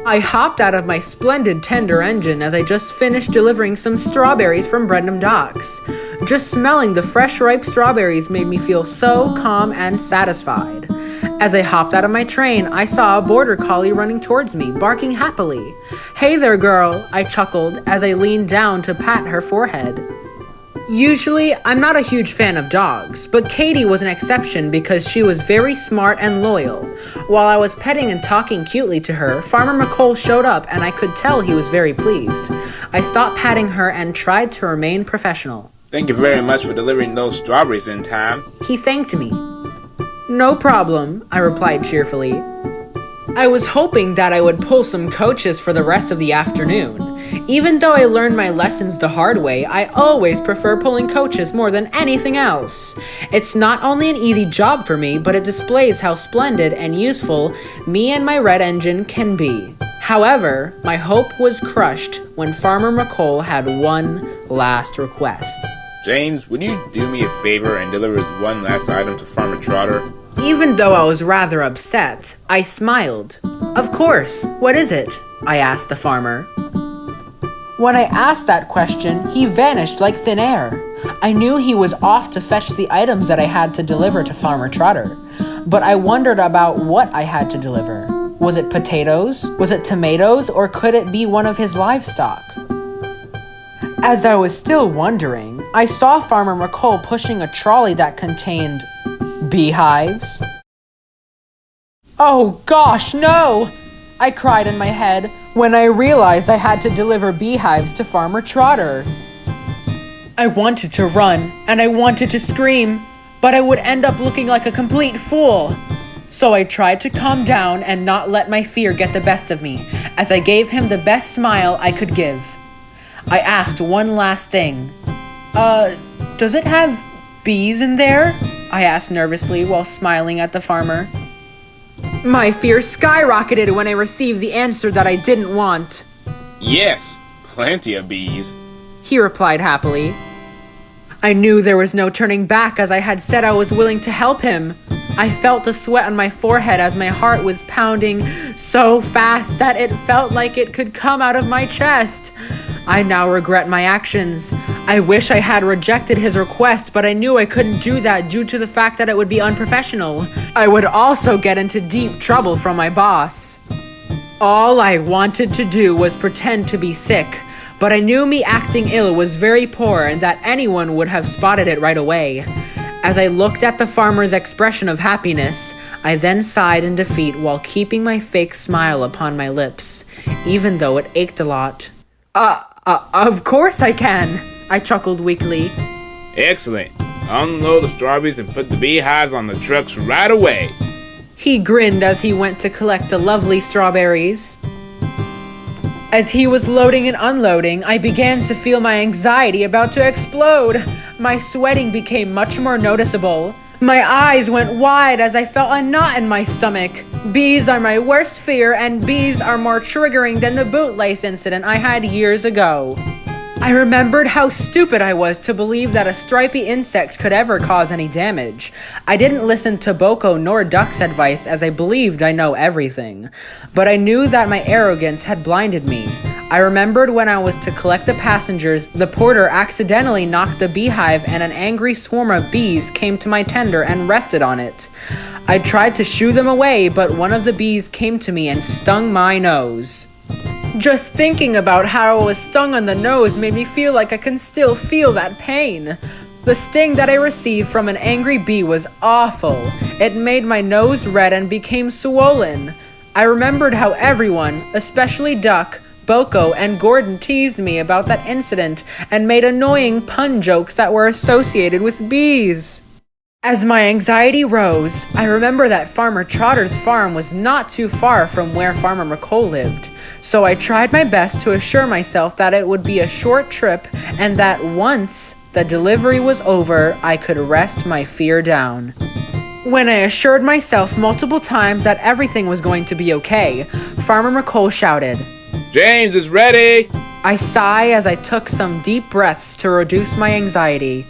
I hopped out of my splendid tender engine as I just finished delivering some strawberries from Brendam Docks. Just smelling the fresh ripe strawberries made me feel so calm and satisfied. As I hopped out of my train, I saw a border collie running towards me, barking happily. "Hey there, girl," I chuckled as I leaned down to pat her forehead. Usually, I'm not a huge fan of dogs, but Katie was an exception because she was very smart and loyal. While I was petting and talking cutely to her, Farmer McColl showed up and I could tell he was very pleased. I stopped patting her and tried to remain professional. Thank you very much for delivering those strawberries in time. He thanked me. "No problem," I replied cheerfully. I was hoping that I would pull some coaches for the rest of the afternoon. Even though I learned my lessons the hard way, I always prefer pulling coaches more than anything else. It's not only an easy job for me, but it displays how splendid and useful me and my red engine can be. However, my hope was crushed when Farmer McColl had one last request. James, would you do me a favor and deliver one last item to Farmer Trotter? Even though I was rather upset, I smiled. "Of course, what is it?" I asked the farmer. When I asked that question, he vanished like thin air. I knew he was off to fetch the items that I had to deliver to Farmer Trotter, but I wondered about what I had to deliver. Was it potatoes? Was it tomatoes? Or could it be one of his livestock? As I was still wondering, I saw Farmer McColl pushing a trolley that contained beehives. "Oh gosh, no!" I cried in my head when I realized I had to deliver beehives to Farmer Trotter. I wanted to run and I wanted to scream, but I would end up looking like a complete fool. So I tried to calm down and not let my fear get the best of me as I gave him the best smile I could give. I asked one last thing. Does it have bees in there?" I asked nervously while smiling at the farmer. My fear skyrocketed when I received the answer that I didn't want. Yes, plenty of bees, he replied happily. I knew there was no turning back as I had said I was willing to help him. I felt the sweat on my forehead as my heart was pounding so fast that it felt like it could come out of my chest. I now regret my actions. I wish I had rejected his request, but I knew I couldn't do that due to the fact that it would be unprofessional. I would also get into deep trouble from my boss. All I wanted to do was pretend to be sick, but I knew me acting ill was very poor and that anyone would have spotted it right away. As I looked at the farmer's expression of happiness, I then sighed in defeat while keeping my fake smile upon my lips, even though it ached a lot. Of course I can, I chuckled weakly. Excellent. Unload the strawberries and put the beehives on the trucks right away. He grinned as he went to collect the lovely strawberries. As he was loading and unloading, I began to feel my anxiety about to explode. My sweating became much more noticeable. My eyes went wide as I felt a knot in my stomach. Bees are my worst fear, and bees are more triggering than the bootlace incident I had years ago. I remembered how stupid I was to believe that a stripy insect could ever cause any damage. I didn't listen to Boko nor Duck's advice as I believed I know everything. But I knew that my arrogance had blinded me. I remembered when I was to collect the passengers, the porter accidentally knocked the beehive and an angry swarm of bees came to my tender and rested on it. I tried to shoo them away, but one of the bees came to me and stung my nose. Just thinking about how I was stung on the nose made me feel like I can still feel that pain. The sting that I received from an angry bee was awful. It made my nose red and became swollen. I remembered how everyone, especially Duck, Boko, and Gordon teased me about that incident and made annoying pun jokes that were associated with bees. As my anxiety rose, I remember that Farmer Trotter's farm was not too far from where Farmer McColl lived. So I tried my best to assure myself that it would be a short trip and that once the delivery was over, I could rest my fear down. When I assured myself multiple times that everything was going to be okay, Farmer McColl shouted, "James is ready!" I sighed as I took some deep breaths to reduce my anxiety.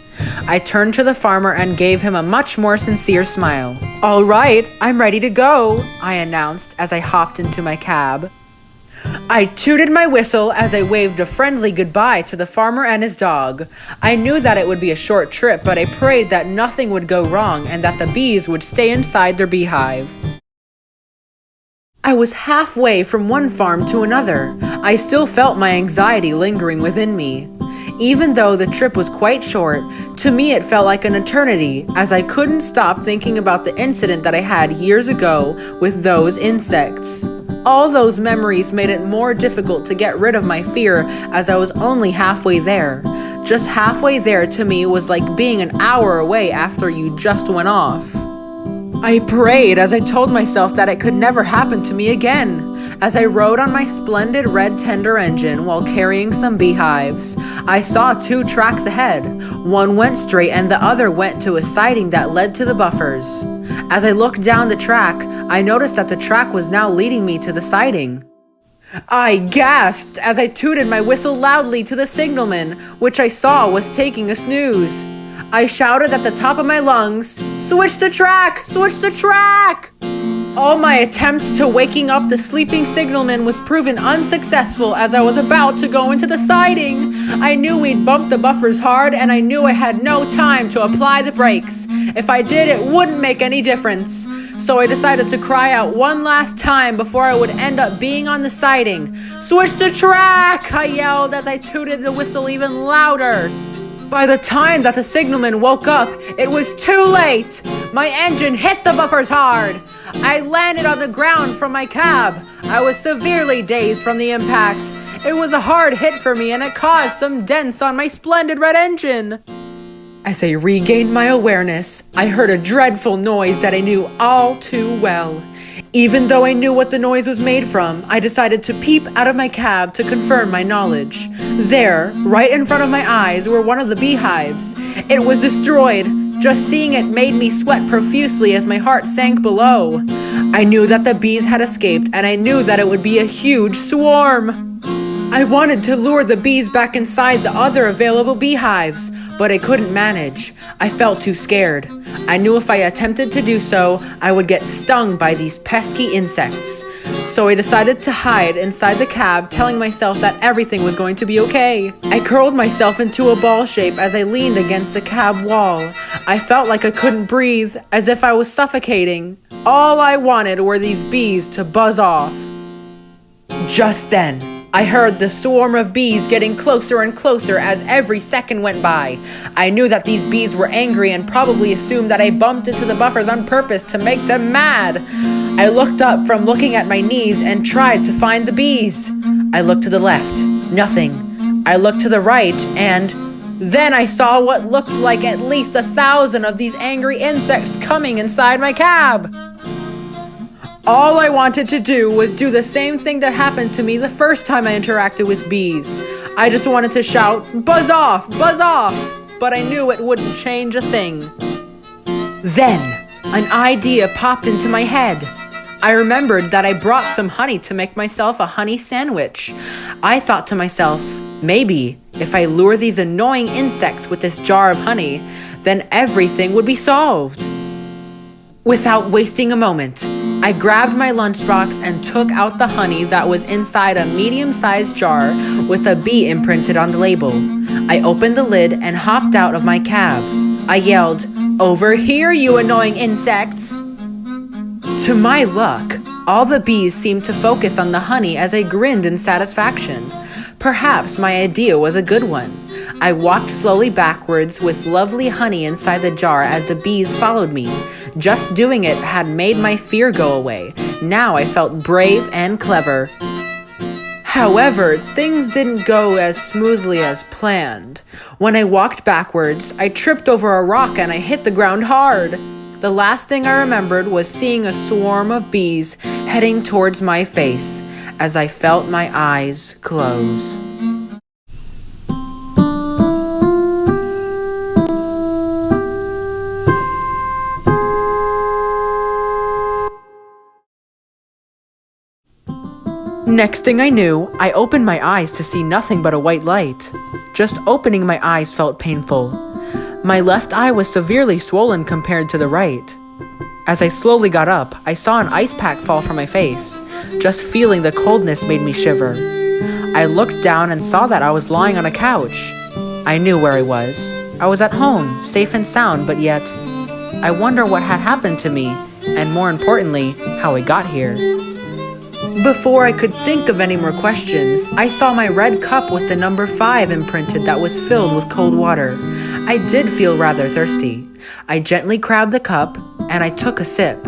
I turned to the farmer and gave him a much more sincere smile. "All right, I'm ready to go," I announced as I hopped into my cab. I tooted my whistle as I waved a friendly goodbye to the farmer and his dog. I knew that it would be a short trip, but I prayed that nothing would go wrong and that the bees would stay inside their beehive. I was halfway from one farm to another. I still felt my anxiety lingering within me. Even though the trip was quite short, to me it felt like an eternity, as I couldn't stop thinking about the incident that I had years ago with those insects. All those memories made it more difficult to get rid of my fear, as I was only halfway there. Just halfway there to me was like being an hour away after you just went off. I prayed as I told myself that it could never happen to me again. As I rode on my splendid red tender engine while carrying some beehives, I saw two tracks ahead. One went straight and the other went to a siding that led to the buffers. As I looked down the track, I noticed that the track was now leading me to the siding. I gasped as I tooted my whistle loudly to the signalman, which I saw was taking a snooze. I shouted at the top of my lungs, "Switch the track! Switch the track!" All my attempts to waking up the sleeping signalman was proven unsuccessful as I was about to go into the siding. I knew we'd bumped the buffers hard and I knew I had no time to apply the brakes. If I did, it wouldn't make any difference. So I decided to cry out one last time before I would end up being on the siding. "Switch the track!" I yelled as I tooted the whistle even louder. By the time that the signalman woke up, it was too late. My engine hit the buffers hard. I landed on the ground from my cab. I was severely dazed from the impact. It was a hard hit for me and it caused some dents on my splendid red engine. As I regained my awareness, I heard a dreadful noise that I knew all too well. Even though I knew what the noise was made from, I decided to peep out of my cab to confirm my knowledge. There, right in front of my eyes, were one of the beehives. It was destroyed. Just seeing it made me sweat profusely as my heart sank below. I knew that the bees had escaped, and I knew that it would be a huge swarm. I wanted to lure the bees back inside the other available beehives, but I couldn't manage. I felt too scared. I knew if I attempted to do so, I would get stung by these pesky insects. So I decided to hide inside the cab, telling myself that everything was going to be okay. I curled myself into a ball shape as I leaned against the cab wall. I felt like I couldn't breathe, as if I was suffocating. All I wanted were these bees to buzz off. Just then, I heard the swarm of bees getting closer and closer as every second went by. I knew that these bees were angry and probably assumed that I bumped into the buffers on purpose to make them mad. I looked up from looking at my knees and tried to find the bees. I looked to the left, nothing. I looked to the right, and then I saw what looked like at least 1,000 of these angry insects coming inside my cab. All I wanted to do was do the same thing that happened to me the first time I interacted with bees. I just wanted to shout, "Buzz off! Buzz off!" But I knew it wouldn't change a thing. Then, an idea popped into my head. I remembered that I brought some honey to make myself a honey sandwich. I thought to myself, maybe if I lure these annoying insects with this jar of honey, then everything would be solved. Without wasting a moment, I grabbed my lunchbox and took out the honey that was inside a medium-sized jar with a bee imprinted on the label. I opened the lid and hopped out of my cab. I yelled, "Over here, you annoying insects!" To my luck, all the bees seemed to focus on the honey as I grinned in satisfaction. Perhaps my idea was a good one. I walked slowly backwards with lovely honey inside the jar as the bees followed me. Just doing it had made my fear go away. Now I felt brave and clever. However, things didn't go as smoothly as planned. When I walked backwards, I tripped over a rock and I hit the ground hard. The last thing I remembered was seeing a swarm of bees heading towards my face as I felt my eyes close. Next thing I knew, I opened my eyes to see nothing but a white light. Just opening my eyes felt painful. My left eye was severely swollen compared to the right. As I slowly got up, I saw an ice pack fall from my face. Just feeling the coldness made me shiver. I looked down and saw that I was lying on a couch. I knew where I was. I was at home, safe and sound, but yet, I wonder what had happened to me, and more importantly, how I got here. Before I could think of any more questions, I saw my red cup with the number 5 imprinted that was filled with cold water. I did feel rather thirsty. I gently grabbed the cup, and I took a sip.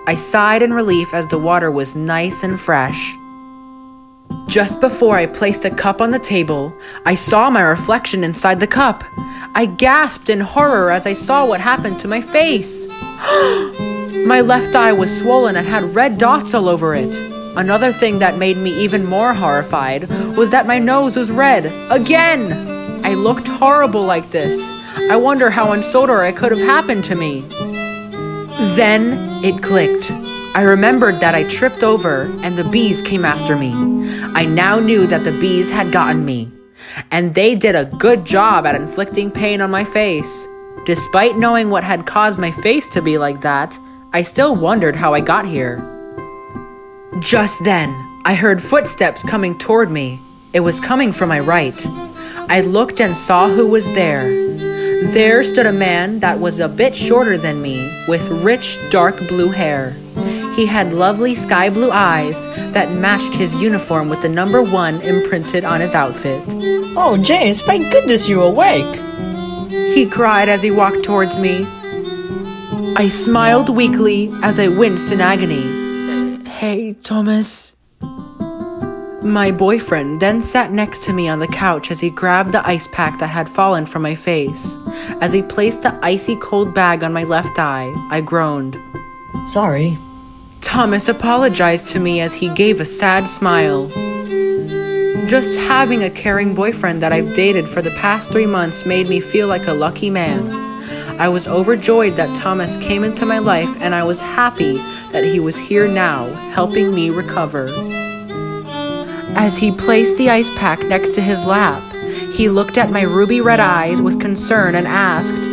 I sighed in relief as the water was nice and fresh. Just before I placed the cup on the table, I saw my reflection inside the cup. I gasped in horror as I saw what happened to my face. My left eye was swollen and had red dots all over it. Another thing that made me even more horrified was that my nose was red. Again! I looked horrible like this. I wonder how and Sodor it could have happened to me. Then it clicked. I remembered that I tripped over and the bees came after me. I now knew that the bees had gotten me, and they did a good job at inflicting pain on my face. Despite knowing what had caused my face to be like that, I still wondered how I got here. Just then, I heard footsteps coming toward me. It was coming from my right. I looked and saw who was there. There stood a man that was a bit shorter than me, with rich, dark blue hair. He had lovely sky blue eyes that matched his uniform with the number 1 imprinted on his outfit. Oh, James, thank goodness you're awake! He cried as he walked towards me. I smiled weakly as I winced in agony. Hey, Thomas. My boyfriend then sat next to me on the couch as he grabbed the ice pack that had fallen from my face. As he placed the icy cold bag on my left eye, I groaned. Sorry. Thomas apologized to me as he gave a sad smile. Just having a caring boyfriend that I've dated for the past 3 months made me feel like a lucky man. I was overjoyed that Thomas came into my life, and I was happy that he was here now, helping me recover. As he placed the ice pack next to his lap, he looked at my ruby red eyes with concern and asked,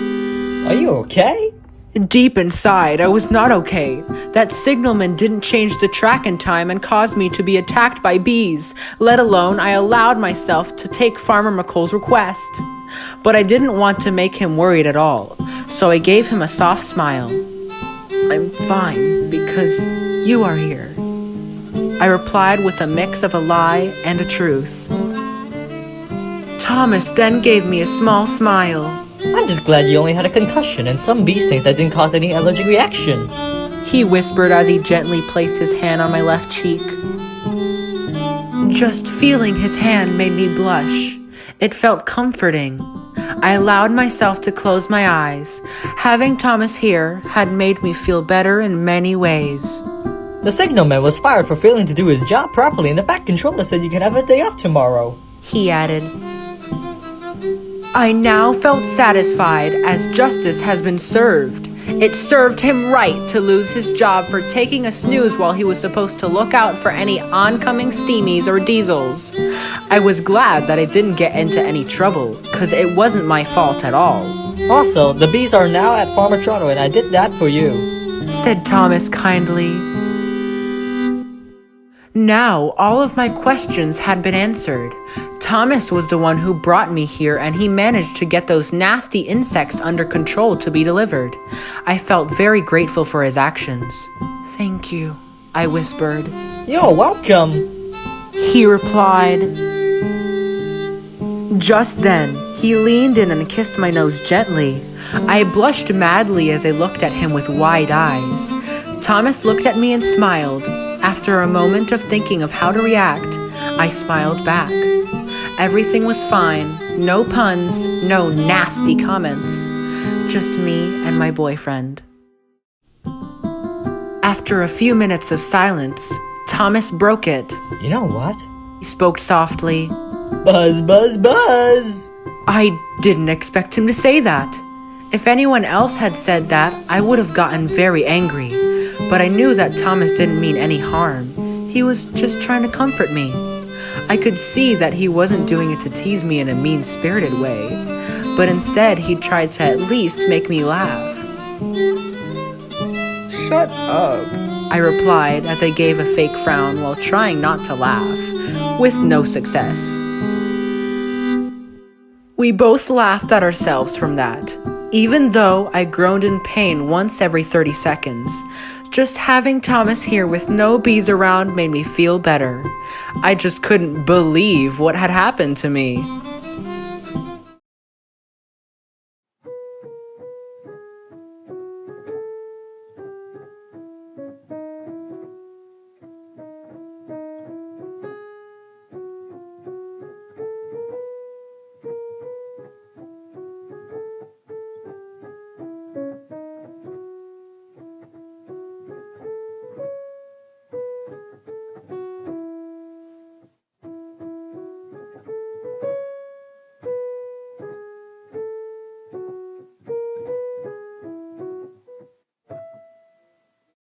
Are you okay? Deep inside, I was not okay. That signalman didn't change the track in time and caused me to be attacked by bees, let alone I allowed myself to take Farmer McColl's request. But I didn't want to make him worried at all, so I gave him a soft smile. I'm fine because you are here, I replied with a mix of a lie and a truth. Thomas then gave me a small smile. I'm just glad you only had a concussion and some bee stings that didn't cause any allergic reaction. He whispered as he gently placed his hand on my left cheek. Just feeling his hand made me blush. It felt comforting. I allowed myself to close my eyes. Having Thomas here had made me feel better in many ways. The signalman was fired for failing to do his job properly, and the Bat Controller said you can have a day off tomorrow. He added. I now felt satisfied as justice has been served. It served him right to lose his job for taking a snooze while he was supposed to look out for any oncoming steamies or diesels. I was glad that I didn't get into any trouble, cause it wasn't my fault at all. Also, the bees are now at Farmer Trotto, and I did that for you, said Thomas kindly. Now, all of my questions had been answered. Thomas was the one who brought me here, and he managed to get those nasty insects under control to be delivered. I felt very grateful for his actions. Thank you, I whispered. You're welcome, he replied. Just then, he leaned in and kissed my nose gently. I blushed madly as I looked at him with wide eyes. Thomas looked at me and smiled. After a moment of thinking of how to react, I smiled back. Everything was fine. No puns, no nasty comments. Just me and my boyfriend. After a few minutes of silence, Thomas broke it. You know what? He spoke softly. Buzz, buzz, buzz! I didn't expect him to say that. If anyone else had said that, I would have gotten very angry. But I knew that Thomas didn't mean any harm. He was just trying to comfort me. I could see that he wasn't doing it to tease me in a mean-spirited way, but instead he tried to at least make me laugh. Shut up. I replied as I gave a fake frown while trying not to laugh, with no success. We both laughed at ourselves from that, even though I groaned in pain once every 30 seconds. Just having Thomas here with no bees around made me feel better. I just couldn't believe what had happened to me.